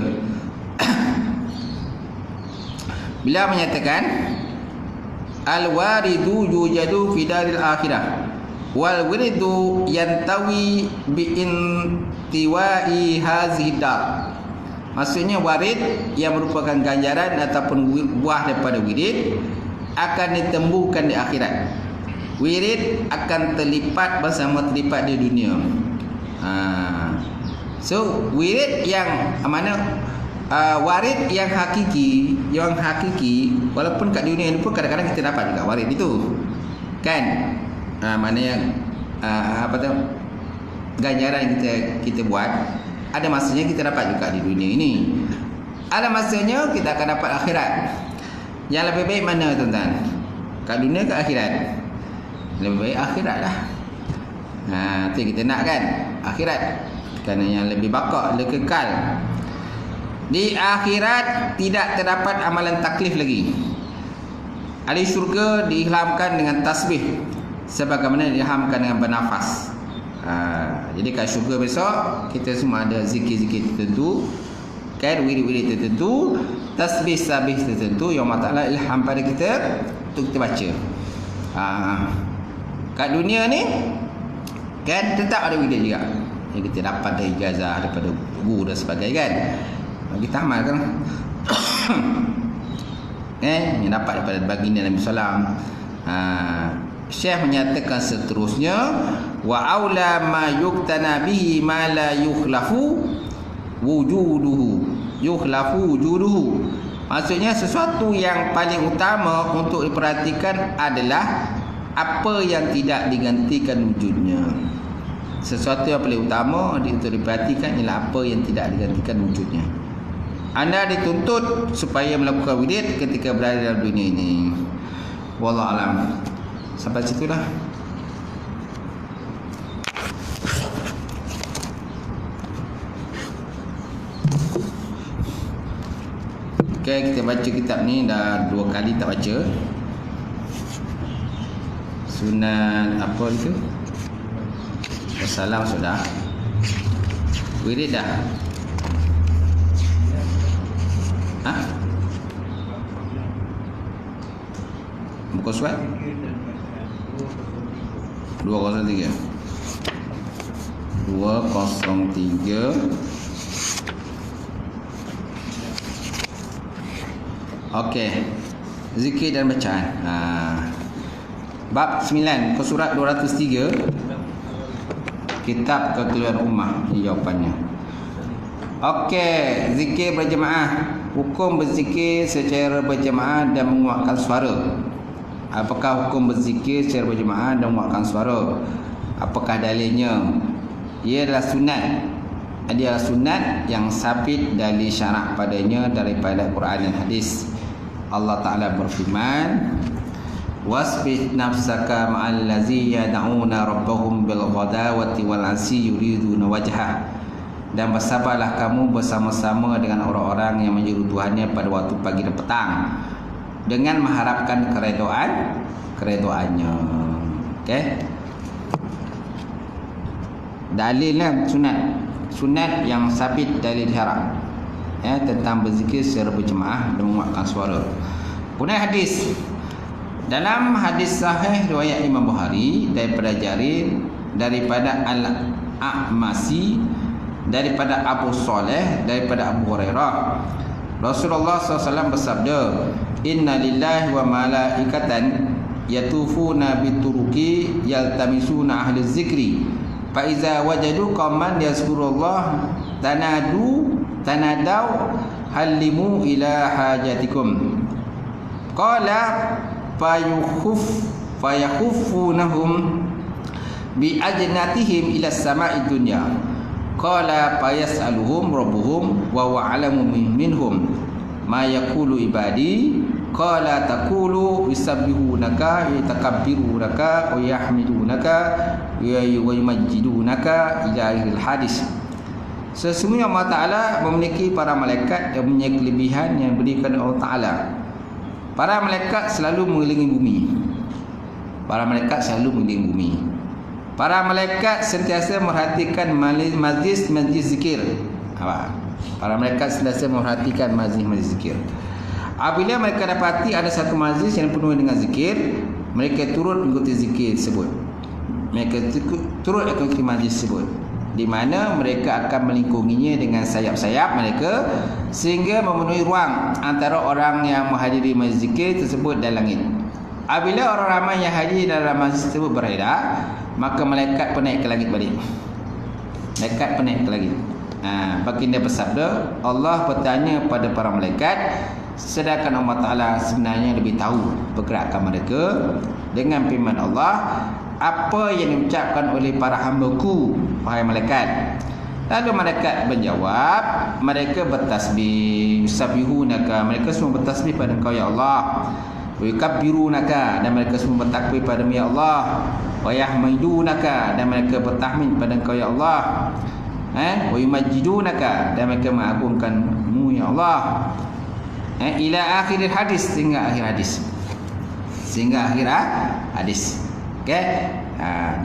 Bila menyatakan al-waridu yujadu fi daril akhirah wal wiridu yantawi bi intiwai hazihi dar. Maksudnya warid yang merupakan ganjaran ataupun buah daripada wirid akan ditembuhkan di akhirat. Wirid akan terlipat bersama terlipat di dunia. So wirid yang mana warid yang hakiki, walaupun kat dunia ini pun kadang-kadang kita dapat juga warid itu, kan? Mana yang apa tu, ganjaran kita buat, ada masanya kita dapat juga di dunia ini. Ada masanya kita akan dapat akhirat. Yang lebih baik mana tuan-tuan? Kat dunia ke akhirat? Lebih baik akhirat lah. Itu yang kita nak kan, akhirat. Kerana yang lebih bakar, lebih kekal. Di akhirat tidak terdapat amalan taklif lagi. Ahli syurga diilhamkan dengan tasbih, sebagaimana diilhamkan dengan bernafas. Jadi kat syurga besok kita semua ada zikir-zikir tertentu, kan, wirid-wirid tertentu, tasbih-tasbih tertentu yang Allah Ta'ala ilham pada kita untuk kita baca. Kat dunia ni kan tetap ada wirid juga yang kita dapat dari ijazah daripada guru dan sebagainya, kan. Kita amalkan. Yang dapat daripada baginda Nabi sallam. Syekh menyatakan seterusnya, wa aula ma yuktana bihi ma la yukhlafu wujuduhu. Maksudnya sesuatu yang paling utama untuk diperhatikan adalah apa yang tidak digantikan wujudnya. Sesuatu yang paling utama untuk diperhatikan ialah apa yang tidak digantikan wujudnya. Anda dituntut supaya melakukan wirid ketika berada dalam dunia ini. Wallahu alam. Sampai situlah. Okay, kita baca kitab ni dah 2 kali tak baca. Sunat apa itu? Wassalam sudah. Wirid dah. Ha? Muka surat 203. Okey. Zikir dan bacaan. Bab 9, muka surat 203. Kitab Kekeliruan Ummah, jawapannya. Okey, zikir berjemaah. Hukum berzikir secara berjemaah dan menguatkan suara. Apakah hukum berzikir secara berjemaah dan menguatkan suara? Apakah dalilnya? Ia adalah sunat. Dia adalah sunat yang sabit dalil syarak padanya daripada Quran dan hadis. Allah Ta'ala berfirman, wasbit nafsaka ma'al ladzi yad'una rabbahum bil ghadawati wal 'ashyi yuriduna wajhah. Dan bersabarlah kamu bersama-sama dengan orang-orang yang menyeru Tuhannya pada waktu pagi dan petang dengan mengharapkan keredoannya. Okey. Dalilnya sunat yang sabit dalil syarak tentang berzikir secara berjemaah dan menguatkan suara. Kemudian hadis. Dalam hadis sahih riwayat Imam Bukhari daripada Jarir, daripada Al-A'masi, daripada Abu Saleh, daripada Abu Hurairah, Rasulullah SAW bersabda, inna lillahi wa malaikatan yatufuna bituruki yaltamisuna ahli zikri fa iza wajadu qauman yazkurullah tanadaw halimu ila hajatikum. Qala fayakhufunahum bi ajnatihim ila samai dunya. Qala fayas'aluhum rabbuhum wa huwa alamu minhum ma yaqulu ibadi. Qala taqulu yusabbihunaka yatakabbirunaka wa yahmidunaka wa yumajjidunaka ila akhir hadis. Sesungguhnya Allah Ta'ala memiliki para malaikat yang mempunyai kelebihan yang diberikan Allah Ta'ala. Para malaikat selalu mengelilingi bumi. Para malaikat selalu mengelilingi bumi. Para malaikat sentiasa merhatikan majlis zikir. Para malaikat sentiasa merhatikan majlis zikir. Apabila mereka dapati ada satu majlis yang penuh dengan zikir, mereka turut mengikuti zikir tersebut. Mereka turut mengikuti majlis tersebut, di mana mereka akan melingkunginya dengan sayap-sayap mereka sehingga memenuhi ruang antara orang yang menghadiri majlis zikir tersebut dan langit. Apabila orang ramai yang hadir dalam majlis tersebut beredar, maka malaikat pun naik ke langit balik. Malaikat pun naik ke langit. Baginda bersabda, Allah bertanya pada para malaikat, sedangkan Allah Ta'ala sebenarnya lebih tahu pergerakan mereka. Dengan firman Allah, apa yang diucapkan oleh para hamba-Ku, wahai malaikat? Lalu malaikat menjawab, mereka bertasbih, yusabbihunaka, mereka semua bertasbih pada Engkau ya Allah. Wa yukabbirunaka, dan mereka semua bertakbir padamu ya Allah. Wa yahmidunaka, dan mereka bertahmid pada Engkau ya Allah. Wa yumajjidunaka, dan mereka mengagungkanmu ya Allah. Ila akhir hadis, sehingga akhir hadis. Sehingga akhir hadis. Okey.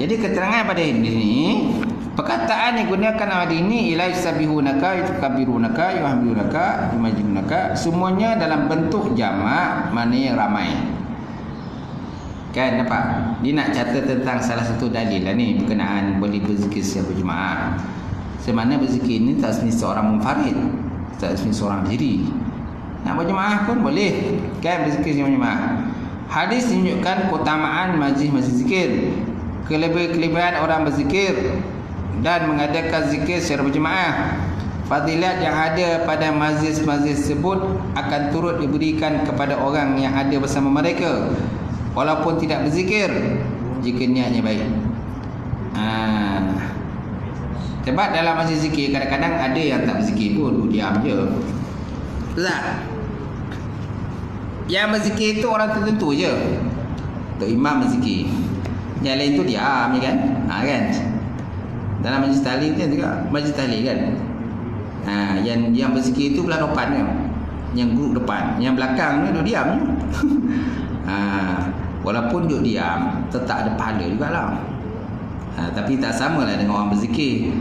Jadi keterangan pada ini, perkataan yang digunakan hari ini, ila yusabbihunaka, yukabbirunaka, yuhamdunaka, yumajjidunaka, semuanya dalam bentuk jamak, mana yang ramai. Kan nampak? Dia nak catat tentang salah satu dalil lah ni berkenaan boleh berzikir secara berjemaah. Semana berzikir ni tak semestinya seorang munfarid, tak semestinya seorang diri. Nak berjemaah pun boleh, kan, berzikir secara berjemaah. Hadis menunjukkan keutamaan majlis zikir, kelebihan orang berzikir dan mengadakan zikir secara berjemaah. Fadilat yang ada pada majlis-majlis tersebut akan turut diberikan kepada orang yang ada bersama mereka, walaupun tidak berzikir, jika niatnya baik. Sebab dalam majlis zikir kadang-kadang ada yang tak berzikir pun, duduk diam je. Betul tak? Yang berzikir itu orang tertentu je. Tok imam berzikir, yang lain tu diam je kan. Kan? Dalam majlis tahlil kan juga, majlis tahlil kan. Yang berzikir itu belah depan kan. Yang grup depan, yang belakang ni duduk diam je. Walaupun duduk diam, tetap ada pahala jugalah. Tapi tak samalah dengan orang berzikir.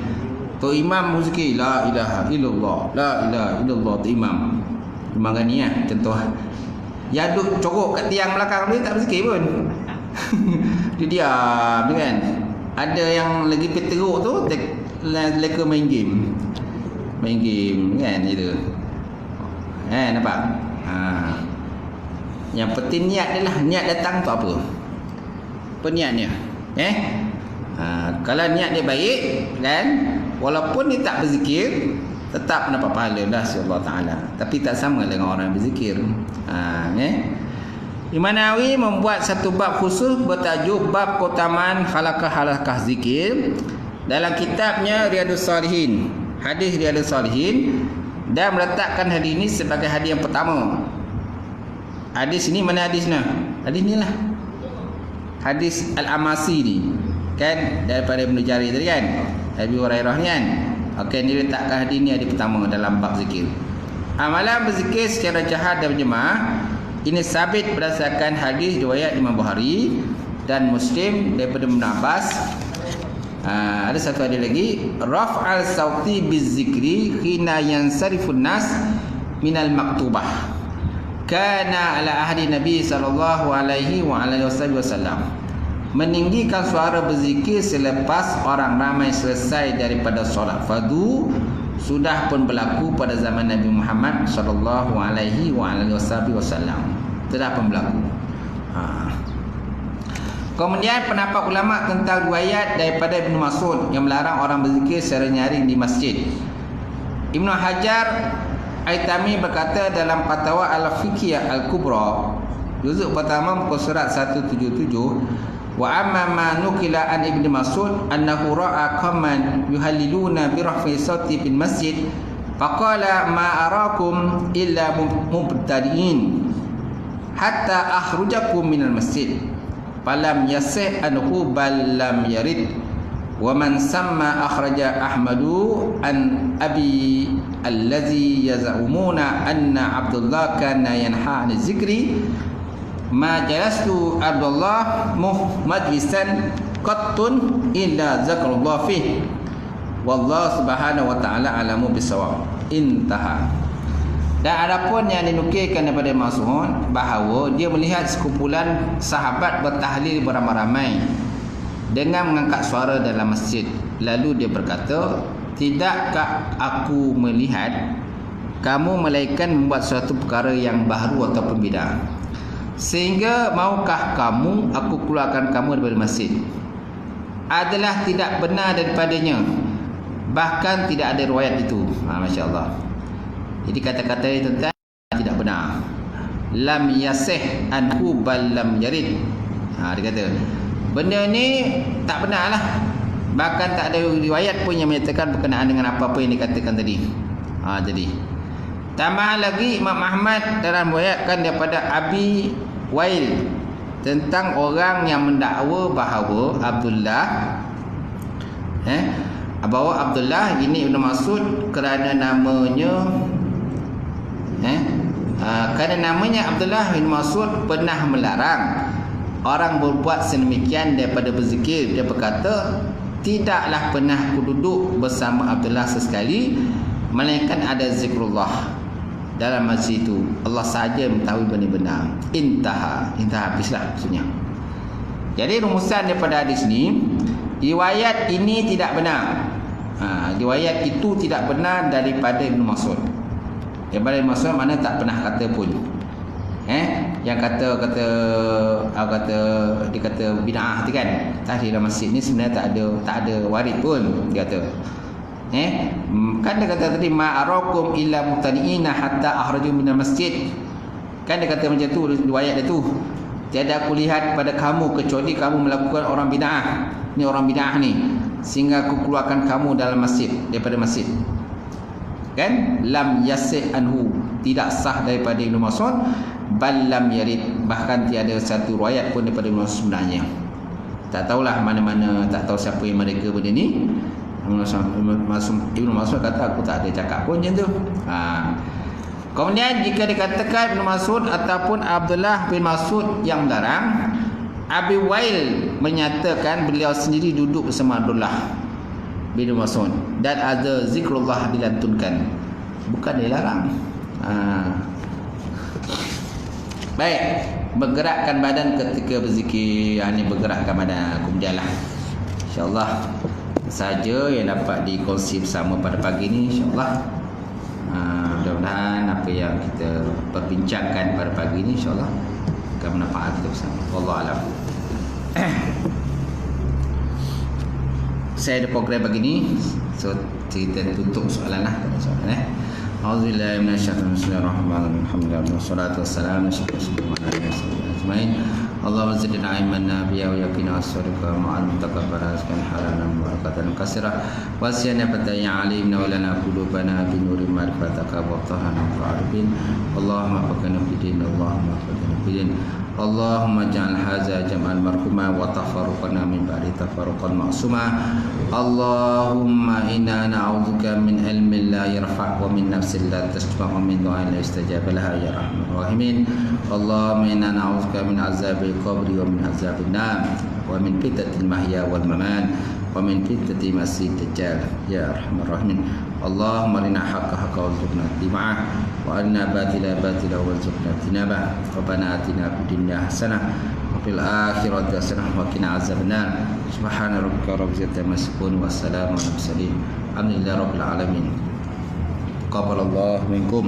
Tok Imam berzikir la ilaha illallah, la ilaha illallah. Tok Imam Ghani contoh. Yang duduk corok kat tiang belakang dia tak berzikir pun. Dia diam kan. Ada yang lagi peteruk tu leka main game. Main game kan itu. Nampak? Yang penting niat dia lah. Niat datang tu apa? Apa niatnya? Kalau niat dia baik kan, walaupun dia tak berzikir, tetap dapat pahala dah Allah Ta'ala. Tapi tak sama dengan orang yang berzikir. Imam Nawawi membuat satu bab khusus bertajuk bab keutamaan halaqah zikir dalam kitabnya Riyadhus Shalihin, hadis Riyadhus Shalihin, dan meletakkan hadis ini sebagai hadis yang pertama. Hadis ini mana hadisnya? Hadis ni lah. Hadis Al-Amasi ni kan, daripada Ibnu Jarir tadi kan, Abi Hurairah ni kan. Okey, dia letakkan hadis ni hadis pertama dalam bab zikir. Amalan berzikir secara jahat dan berjemaah ini sabit berdasarkan hadis riwayat Imam Bukhari dan Muslim daripada Ibn Abbas. Ada satu hadis lagi, raf'al sauti bizikri hina yansarifun nas minal maktubah kana ala ahdi Nabi sallallahu alaihi wasallam. Meninggikan suara berzikir selepas orang ramai selesai daripada solat fardu sudah pun berlaku pada zaman Nabi Muhammad sallallahu alaihi wasallam. Telah pun berlaku. Kemudian pendapat ulama tentang riwayat daripada Ibnu Mas'ud yang melarang orang berzikir secara nyaring di masjid. Ibnu Hajar Aitami berkata dalam Fatwa Al-Fiqhiyah Al-Kubra juzuk pertama muka surat 177, wa amma ma nukila an Ibnu Mas'ud annahu ra'a qauman yuhalliluna bi raf'i sauti fil masjid faqala ma arakum illa mubtadi'in hatta akhrujakum minal masjid falam yasih anhu bal lam yarid wa man samma akhraja Ahmadu an abi allazi yaz'umuna anna Abdullah kana yanha an zikri ma jalastu Abdullah majlisan qattun illa zakarullah fih wallahu subhanahu wa ta'ala alamu bisawab. Intaha. Dan adapun yang dinukilkan daripada Mas'ud bahawa dia melihat sekumpulan sahabat bertahlil beramai-ramai dengan mengangkat suara dalam masjid. Lalu dia berkata, tidakkah aku melihat kamu melainkan membuat suatu perkara yang baru ataupun bid'ah, sehingga maukah kamu aku keluarkan kamu daripada masjid? Adalah tidak benar daripadanya, bahkan tidak ada riwayat itu. Masya Allah. Jadi kata-kata itu tidak benar. Lam yasih anhu bal lam yarid. Dia kata benda ni tak benar lah, bahkan tak ada riwayat pun yang menyatakan berkenaan dengan apa-apa yang dikatakan tadi. Jadi tambah lagi Imam Ahmad dalam meriwayatkan daripada Abi Wail tentang orang yang mendakwa bahawa Abdullah ini Ibnu Mas'ud kerana namanya Abdullah bin Mas'ud pernah melarang orang berbuat sedemikian daripada berzikir. Dia berkata, tidaklah pernah aku duduk bersama Abdullah sesekali melainkan ada zikrullah dalam masjid itu. Allah sahaja mengetahui benar-benar. Intaha habislah maksudnya. Jadi rumusan daripada hadis ni, riwayat ini tidak benar. Riwayat itu tidak benar daripada Ibnu Mas'ud. Daripada Ibnu Mas'ud mana tak pernah kata pun. Yang kata dia kata bid'ah tu kan, tahlil dalam masjid ni sebenarnya tak ada warid pun dia kata. Kan dia kata tadi ma arakum illa mubtadi'ina hatta akhraju minal masjid. Kan dia kata macam tu riwayat dia tu. Tiada aku lihat pada kamu kecuali kamu melakukan orang bid'ah. Ni orang bid'ah ni, sehingga aku keluarkan kamu dalam masjid, daripada masjid. Kan lam yasih anhu, tidak sah daripada Ibnu Mas'ud, bal lam yarid, bahkan tiada satu riwayat pun daripada Ibnu Mas'ud sebenarnya. Tak tahulah mana-mana, tak tahu siapa yang mereka benda ni. Ibnu Mas'ud kata aku tak ada cakap pun macam tu. Kemudian jika dikatakan Ibnu Mas'ud ataupun Abdullah bin Mas'ud yang melarang, Abi Wail menyatakan beliau sendiri duduk bersama Abdullah bin Mas'ud. Dan ada zikrullah dilantunkan, bukan dilarang. Baik, bergerakkan badan ketika berzikir. Ini bergerakkan badan. Kemudianlah insya-Allah saja yang dapat dikongsi bersama pada pagi ini, insya-Allah. Mudah-mudahan apa yang kita perbincangkan pada pagi ini insya-Allah akan bermanfaat kita bersama. Wallahu alam. Saya ada program pagi ni, so kita tutup soalan lah. Soalan Auzubillahi minasyaitonir rajim. Bismillahirrahmanirrahim. Alhamdulillah wassalatu wassalamu ala rasulillah ajmain. Allahumma zidna ilman nafi'a wa yaqina as-sadiqa ma'al mutaqabbala rizqan halalan barakatan katsira wa siyana fataya alimna wa lana qulubana bi nuri ma'rifataka wa tahana fa'arifin. Allahumma faqina bidin, Allahumma faqina bidin. Allahumma ja'al hadza jam'an marhuma wa tafarruqana min ba'di tafarruqan ma'suma. Allahumma inna na'udzubika min ilmin la yarfa' wa min nafsin la tashfa' wa min du'ain la yustajab laha ya arhamar rahimin. Allahumma inna na'udzubika min azabil qabri wa min azabil nar wa min fitnatil mahya wal mamat wa min fitnati masih dajjal ya arhamar rahimin. Allahumma arina haqqa haqqa warzuqna ittiba'ah wa arina batila batila warzuqna tinabah. Rabbana atina fid dunya hasanah wa fil akhirati hasanah wa qina azabannar. Subhana rabbika rabbil izzati amma yasifun wa salamun alal mursalin. Alhamdulillahi rabbil alamin. Qabalallahu minkum.